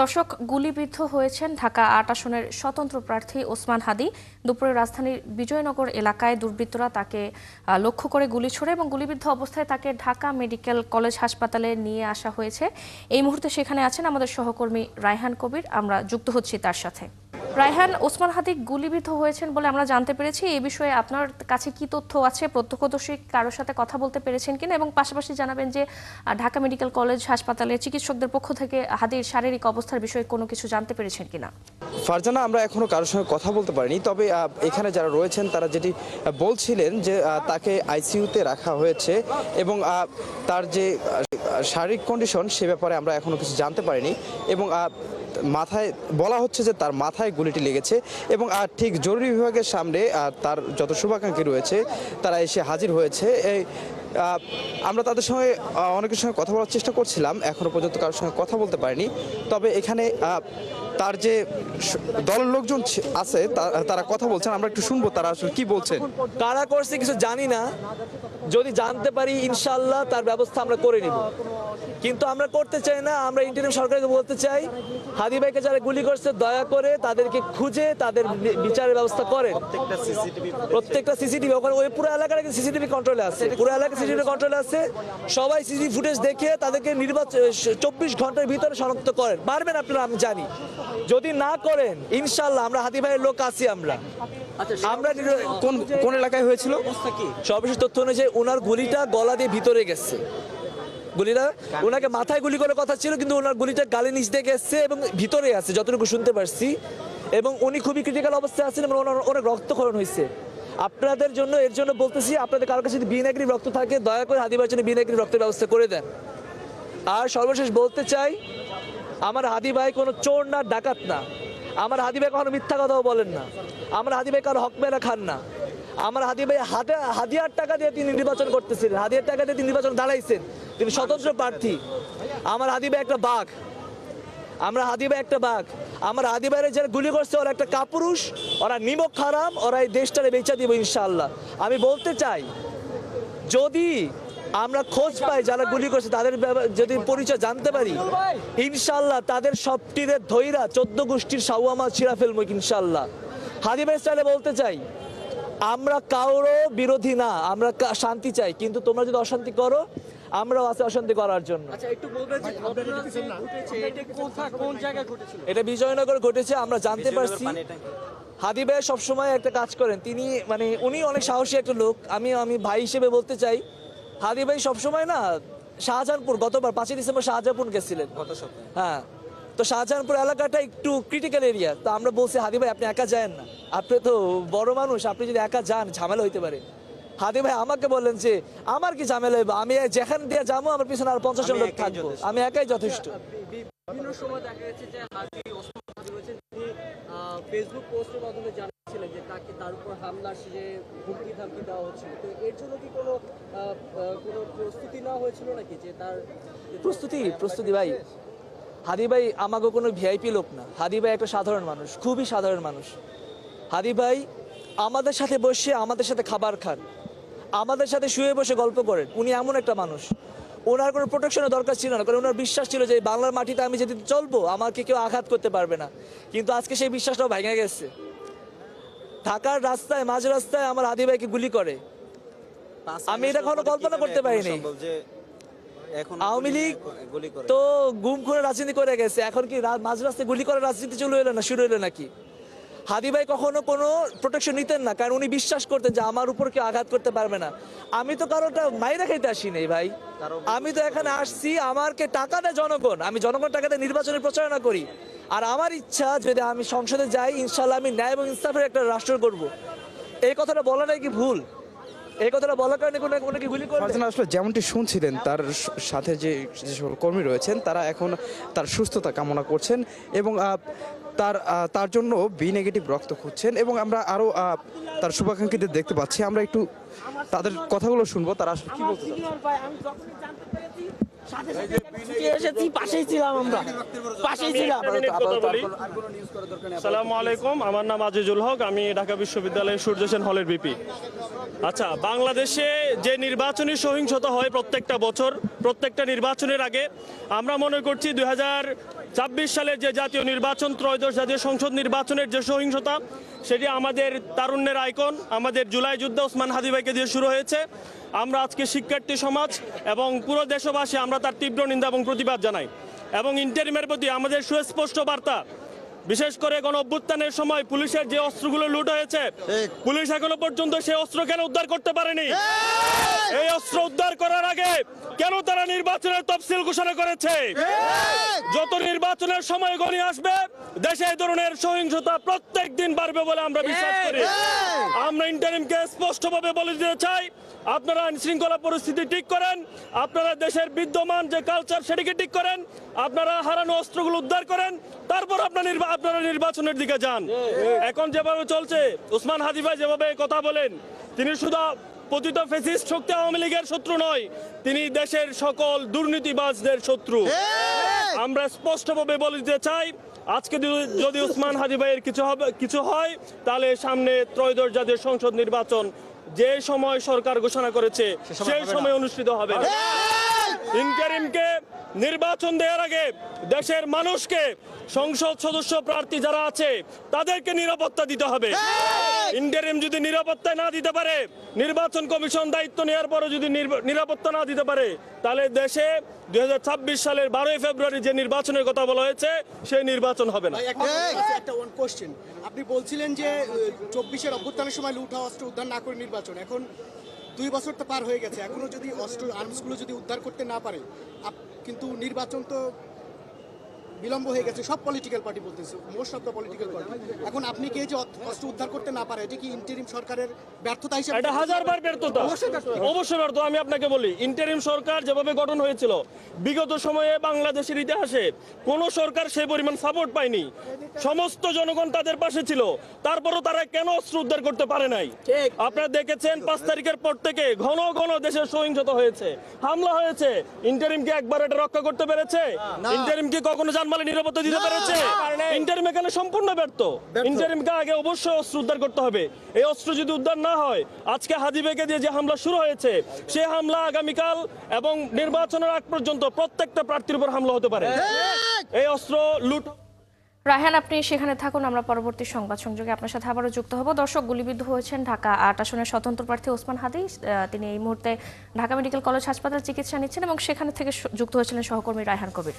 দর্শক, গুলিবিদ্ধ হয়েছেন ঢাকা ৮ আসনের স্বতন্ত্র প্রার্থী ওসমান হাদী। দুপুরে রাজধানীর বিজয়নগর এলাকায় দুর্বৃত্তরা তাকে লক্ষ্য করে গুলি ছোড়ে এবং গুলিবিদ্ধ অবস্থায় তাকে ঢাকা মেডিকেল কলেজ হাসপাতালে নিয়ে আসা হয়েছে। এই মুহূর্তে সেখানে আছেন আমাদের সহকর্মী রায়হান কবির। আমরা যুক্ত হচ্ছি তার সাথে। রায়হান, ওসমান হাদী গুলিবিদ্ধ হয়েছেন বলে আমরা জানতে পেরেছি। এই বিষয়ে আপনার কাছে কি তথ্য আছে? প্রত্যক্ষদর্শী কারোর সাথে কথা বলতে পেরেছেন কিনা, এবং পাশাপাশি জানাবেন যে ঢাকা মেডিকেল কলেজ হাসপাতালে চিকিৎসকদের পক্ষ থেকে হাদীর শারীরিক অবস্থার বিষয়ে কোনো কিছু জানতে পেরেছেন কিনা? ফারজানা, আমরা এখনো কারোর সঙ্গে কথা বলতে পারিনি, তবে এখানে যারা রয়েছেন তারা যেটি বলছিলেন যে তাকে আইসিইউতে রাখা হয়েছে এবং তার যে শারীরিক কন্ডিশন সে ব্যাপারে আমরা এখনো কিছু জানতে পারিনি। এবং মাথায় বলা হচ্ছে যে তার মাথায় গুলিটি লেগেছে এবং ঠিক জরুরি বিভাগের সামনে তার যত শুভাকাঙ্ক্ষী রয়েছে তারা এসে হাজির হয়েছে। আমরা তাদের সঙ্গে অনেকের সঙ্গে কথা বলার চেষ্টা করছিলাম, এখনো পর্যন্ত কারোর সঙ্গে কথা বলতে পারিনি। তবে এখানে তার যে দলের লোকজন আছে তারা কথা বলছেন, আমরা একটু শুনবো তারা আসলে কি বলছেন। কারা করছে কিছু জানি না, যদি জানতে পারি ইনশাল্লাহ তার ব্যবস্থা আমরা করে নিব, কিন্তু আমরা করতে চাই না। আমরা ইন্টারিম সরকারকে বলতে চাই, হাদী ভাইকে যারা গুলি করছে দয়া করে তাদেরকে খুঁজে তাদের বিচারের ব্যবস্থা করেন। প্রত্যেকটা সিসিটিভি ওখানে ওই পুরো এলাকার সিসিটিভি কন্ট্রোলে আছে, পুরো এলাকা সিসিটিভি কন্ট্রোলে আছে। সবাই সিসিটিভি ফুটেজ দেখে তাদেরকে 24 ঘন্টার ভিতরে শনাক্ত করেন। পারবেন আপনারা, আমি জানি। যদি না করেন ইনশাল্লাহ আমরা হাদী ভাইয়ের লোক আছি। আমরা কোন এলাকায় হয়েছিল? সর্বশেষ তথ্য অনুযায়ী ওনার গুলিটা গলা দিয়ে ভিতরে গেছে। গুলিটা ওনাকে মাথায় গুলি করার কথা ছিল, কিন্তু ওনার গুলিটা গালে নিচ দিয়ে গেছে এবং ভিতরে আছে যতটুকু শুনতে পারছি। এবং উনি খুবই ক্রিটিক্যাল অবস্থায় আছেন এবং অনেক রক্তক্ষরণ হয়েছে। আপনাদের জন্য এর জন্য বলতেছি, আপনাদের কারো কাছে যদি বি নেগেটিভ রক্ত থাকে দয়া করে হাদী ভাইয়ের জন্য বি নেগেটিভ রক্তের ব্যবস্থা করে দেন। আর সর্বশেষ বলতে চাই, আমার হাদী ভাই কোনো চোর না, ডাকাত না। আমার হাদী ভাই কখনো মিথ্যা কথাও বলেন না। আমার হাদী ভাই কারো হক মেরা খান না। আমার হাদী ভাই হাদিয়ার টাকা দিয়ে তিনি নির্বাচন করতেছিলেন, হাদিয়ার টাকা দিয়ে তিনি নির্বাচন দাঁড়াইছেন, তিনি স্বতন্ত্র প্রার্থী। আমার হাদী ভাই একটা বাঘ, আমরা হাদী ভাই একটা বাঘ। আমার হাদী ভাইয়ের যারা গুলি করছে ওরা একটা কাপুরুষ, ওরা নিমক হারাম, ওরা এই দেশটারে বেচা দিব ইনশাআল্লাহ। আমি বলতে চাই, যদি আমরা খোঁজ পাই যারা গুলি করছে, তাদের যদি পরিচয় জানতে পারি ইনশাল্লাহ তাদের সবটিদের ধৈরা 14 গোষ্ঠীর সাওয়ামা ছিঁড়া ফেলবো ইনশাল্লাহ। হাদী ভাই স্টাইলে বলতে চাই, আমরা কারো বিরোধী না, আমরা শান্তি চাই, কিন্তু তোমরা যদি অশান্তি করো আমরাও আছে অশান্তি করার জন্য। এটা বিজয়নগর ঘটেছে, আমরা জানতে পারছি। হাদী ভাই সবসময় একটা কাজ করেন, তিনি উনি অনেক সাহসী একটা লোক। আমি ভাই হিসেবে বলতে চাই, হাদী ভাই সবসময় না শাহজাহানপুর, গতবার 5 ডিসেম্বর শাহজাহানপুর গেছিলেন। হ্যাঁ, তো শাহজাহানপুর এলাকাটা একটু ক্রিটিক্যাল এরিয়া। তো আমরা বলছি, হাদী ভাই আপনি একা যান না, আপনি তো বড় মানুষ, আপনি যদি একা যান ঝামেলা হইতে পারে। হাদী ভাই আমাকে বললেন যে আমার কি ঝামেলা হইব, আমি যেখানে দিয়ে যাবো আমার পিছনে আর 50 জন লোক থাকবো, আমি একাই যথেষ্ট। বিভিন্ন সময় দেখা গেছে যে ফেসবুক পোস্টের মাধ্যমে জানাচ্ছিলেন যে তার উপর হামলার যে হুমকি ধামকি দেওয়া হচ্ছিল, তো এর জন্য কি কোনো প্রস্তুতি নেওয়া হয়েছিল নাকি? যে তার প্রস্তুতি ভাই, হাদী ভাই আমাকে কোনো ভিআইপি লোক না। হাদী ভাই একটা সাধারণ মানুষ, খুবই সাধারণ মানুষ। হাদী ভাই আমাদের সাথে বসে আমাদের সাথে খাবার খান, আমাদের সাথে শুয়ে বসে গল্প করেন। উনি এমন একটা মানুষ, ওনার কোনো প্রোটেকশনের দরকার ছিল না, কারণ ওনার বিশ্বাস ছিল যে বাংলার মাটিতে আমি যেদিন চলবো আমাকে কেউ আঘাত করতে পারবে না। কিন্তু আজকে সেই বিশ্বাসটাও ভেঙে গেছে। ঢাকার রাস্তায়, মাঝ রাস্তায় আমার হাদী ভাইকে গুলি করে, আমি এটা কখনো কল্পনা করতে পারিনি। আওয়ামী লীগ তো গুম করে রাজনীতি করে গেছে, এখন কি মাঝ রাস্তায় গুলি করে রাজনীতি শুরু হলো নাকি? হাদী ভাই কখনো কোনো প্রোটেকশন নিতেন না, কারণ উনি বিশ্বাস করতেন যে আমার উপর কেউ আঘাত করতে পারবে না। আমি তো কারোটা মাইরা খাইতে আসি নাই ভাই, আমি তো এখানে আসছি, আমাকে টাকা দেয় জনগণ, আমি জনগণ টাকা দিয়ে নির্বাচনের প্রচারণা করি। আর আমার ইচ্ছা, যদি আমি সংসদে যাই ইনশাল্লাহ আমি ন্যায় এবং ইনসাফের একটা রাষ্ট্র করব। এই কথাটা বলা নাই কি ভুল? এই কথাটা বলার কারণে কোনো কি গুলি করবে? আসলে যেমনটি শুনছিলেন, তার সাথে যে সকল কর্মী রয়েছেন তারা এখন তার সুস্থতা কামনা করছেন এবং তার জন্য বি নেগেটিভ রক্ত খুঁজছেন। এবং আমরা আরও তার শুভাকাঙ্ক্ষীদের দেখতে পাচ্ছি, আমরা একটু তাদের কথাগুলো শুনবো, তারা আসলে কি বলতে চান। আসসালামু আলাইকুম, আমার নাম আজিজুল হক, আমি ঢাকা বিশ্ববিদ্যালয়ের সূর্য সেন হলের ভিপি। আচ্ছা, বাংলাদেশে যে নির্বাচনী সহিংসতা হয় প্রত্যেকটা বছর, প্রত্যেকটা নির্বাচনের আগে, আমরা মনে করছি ২৬ সালের যে জাতীয় নির্বাচন, ত্রয়োদশ জাতীয় সংসদ নির্বাচনের যে সহিংসতা, সেটি আমাদের তারুণ্যের আইকন, আমাদের জুলাই যুদ্ধে ওসমান হাদি ভাইকে দিয়ে শুরু হয়েছে। আমরা আজকে শিক্ষার্থী সমাজ এবং পুরো দেশবাসী আমরা তার তীব্র নিন্দা এবং প্রতিবাদ জানাই। এবং ইন্টারিমের প্রতি আমাদের সুস্পষ্ট বার্তা, বিশেষ করে গণ অভ্যুত্থানের সময় পুলিশের যে অস্ত্রগুলো লুট হয়েছে, পুলিশ এখনো পর্যন্ত সেই অস্ত্র কেন উদ্ধার করতে পারেনি? এই অস্ত্র উদ্ধার করার আগে কেন তারা নির্বাচনের তফসিল ঘোষণা করেছে? যত নির্বাচনের সময় গণিয়ে আসবে, দেশে এই ধরনের সহিংসতা প্রত্যেক দিন বাড়বে বলে আমরা বিশ্বাস করি। আমরা ইন্টারিমকে স্পষ্টভাবে বলে দিতে চাই, আপনারা আইন শৃঙ্খলা পরিস্থিতি ঠিক করেন, আপনারা দেশের বিদ্যমান যে কালচার সেটিকে ঠিক করেন, আপনারা হারানো অস্ত্রগুলো উদ্ধার করেন, তারপর আপনারা নির্বাচনের দিকে যান। এখন যেভাবে চলছে, ওসমান হাদি ভাই যেভাবে কথা বলেন, তিনি শুধু পতিত ফ্যাসিস্ট শক্তি আওয়ামী লীগের শত্রু নয়, তিনি দেশের সকল দুর্নীতিবাজদের শত্রু। আমরা স্পষ্টভাবে বলে দিতে চাই, আজকে যদি ওসমান হাদি ভাইয়ের কিছু হয়, তাহলে সামনে ত্রয়োদশ জাতীয় সংসদ নির্বাচন যে সময় সরকার ঘোষণা করেছে সেই সময় অনুষ্ঠিত হবে না। ইন্টারিমকে নির্বাচন দেওয়ার আগে দেশের মানুষকে, সংসদ সদস্য প্রার্থী যারা আছে তাদেরকে নিরাপত্তা দিতে হবে। ইন্টারিম যদি নিরাপত্তা না দিতে পারে, নির্বাচন কমিশন দায়িত্ব নেওয়ার পরে যদি নিরাপত্তা না দিতে পারে, তাহলে দেশে 2026 সালের 12 ফেব্রুয়ারি যে নির্বাচনের কথা বলা হয়েছে সেই নির্বাচন হবে না। একটা ওয়ান কোশ্চেন, আপনি বলছিলেন যে 24-এর অভ্যুত্থানের সময় লুট হওয়া অস্ত্র উদ্ধার না করে নির্বাচন, এখন 2 বছর তো পার হয়ে গেছে, এখনো যদি অস্ত্র আর্মসগুলো যদি উদ্ধার করতে না পারে, কিন্তু নির্বাচন তো বিলম্ব হয়ে গেছে। সব পলিটিক্যাল পার্টি বলতেছে, most of the political party. এখন আপনি কি এই যে অস্ত্র উদ্ধার করতে না পারে, এটা কি ইন্টারিম সরকারের ব্যর্থতা হিসেবে? এটা হাজারবার ব্যর্থতা, অবশ্যই ব্যর্থ। আমি আপনাকে বলি, ইন্টারিম সরকার যেভাবে গঠন হয়েছিল, বিগত সময়ে বাংলাদেশের ইতিহাসে কোন সরকার সেই পরিমাণ সাপোর্ট পায়নি। সমস্ত জনগণ তাদের পাশে ছিল, তারপরও তারা কেন অস্ত্র উদ্ধার করতে পারে নাই? আপনারা দেখেছেন 5 তারিখের পর থেকে ঘন ঘন দেশের সহিংসতা হয়েছে, হামলা হয়েছে। ইন্টারিম কি একবার এটা রক্ষা করতে পেরেছে? ইন্টারিম কি কখনো জানমালে নিরাপত্তা দিতে পেরেছে? ইন্টারিম এখানে সম্পূর্ণ ব্যর্থ। ইন্টারিমকে আগে অবশ্যই অস্ত্র উদ্ধার করতে হবে। এই অস্ত্র যদি উদ্ধার না হয়, আজকে হাদি ভাইকে দিয়ে যে হামলা শুরু হয়েছে, সেই হামলা আগামীকাল এবং নির্বাচনের আগ পর্যন্ত প্রত্যেকটা প্রার্থীর উপর হামলা হতে পারে। এই অস্ত্র লুট। রায়হান, আপনি সেখানে থাকুন, আমরা পরবর্তী সংবাদ সংযোগে আপনার সাথে আবারও যুক্ত হব। দর্শক, গুলিবিদ্ধ হয়েছেন ঢাকা 8 আসনের স্বতন্ত্র প্রার্থী ওসমান হাদি। তিনি এই মুহূর্তে ঢাকা মেডিকেল কলেজ হাসপাতালে চিকিৎসা নিচ্ছেন এবং সেখানে থেকে যুক্ত হয়েছিলেন সহকর্মী রায়হান কবির।